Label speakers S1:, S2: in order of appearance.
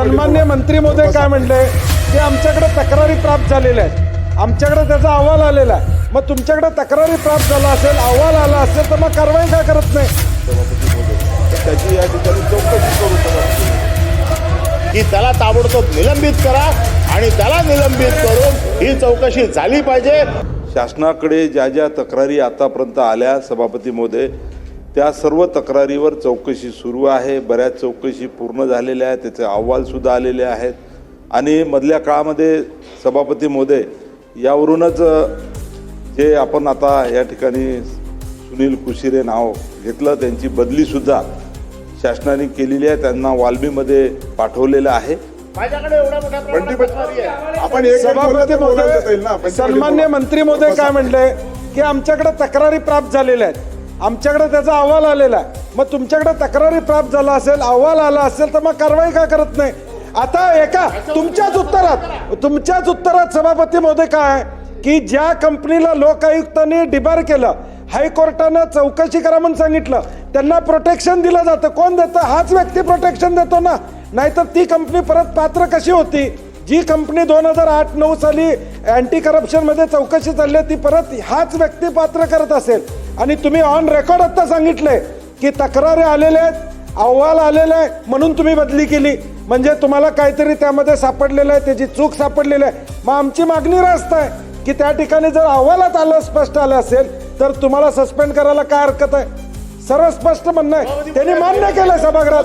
S1: सन्मान्य मंत्री महोदय काय म्हणले की आमच्याकडे तक्रारी प्राप्त झालेल्या आहेत, आमच्याकडे त्याचा अहवाल आलेला आहे. मग तुमच्याकडे तक्रारी प्राप्त झाला असेल, अहवाल आला असेल तर मग कारवाई का करत नाही?
S2: त्याची या ठिकाणी चौकशी करू शकतो की त्याला ताबडतोब निलंबित करा आणि त्याला निलंबित करून ही चौकशी झाली पाहिजे. शासनाकडे ज्या ज्या तक्रारी आतापर्यंत आल्या सभापती महोदय, त्या सर्व तक्रारीवर चौकशी सुरू आहे. बऱ्याच चौकशी पूर्ण झालेल्या आहेत, त्याचे अहवालसुद्धा आलेले आहेत. आणि मधल्या काळामध्ये सभापती महोदय यावरूनच जे आपण आता या ठिकाणी सुनील कुशिरे नाव घेतलं, त्यांची बदलीसुद्धा शासनाने केलेली आहे. त्यांना वाल्मीमध्ये पाठवलेलं आहे. माझ्याकडे एवढा मोठा तक्रारी आहे.
S1: आपण सभापती महोदय सन्मान्य मंत्री महोदय काय म्हणले की आमच्याकडे तक्रारी प्राप्त झालेल्या आहेत, आमच्याकडे त्याचा अहवाल आलेला आहे. मग तुमच्याकडे तक्रारी प्राप्त झाला असेल, अहवाल आला असेल तर मग कारवाई का करत नाही? आता एका तुमच्याच उत्तरात सभापती महोदय काय की ज्या कंपनीला लोकायुक्तांनी डिबार केलं, हायकोर्टानं चौकशी करा म्हणून सांगितलं, त्यांना प्रोटेक्शन दिलं जातं. कोण देतं? हाच व्यक्ती प्रोटेक्शन देतो ना, नाहीतर ती कंपनी परत पात्र कशी होती? जी कंपनी 2008-9 साली अँटी करप्शनमध्ये चौकशी चालली ती परत हाच व्यक्ती पात्र करत असेल. आणि तुम्ही ऑन रेकॉर्ड आता सांगितलंय की तक्रारी आलेल्या आहेत, अहवाल आलेला आहे म्हणून तुम्ही बदली केली. म्हणजे तुम्हाला काहीतरी त्यामध्ये सापडलेलं आहे, त्याची चूक सापडलेली आहे. मग आमची मागणी रास्त आहे की त्या ठिकाणी जर अहवालात आलं, स्पष्ट आलं असेल तर तुम्हाला सस्पेंड करायला काय हरकत आहे? सर्व स्पष्ट म्हणणं आहे, त्यांनी मान्य केलं सभागृहात.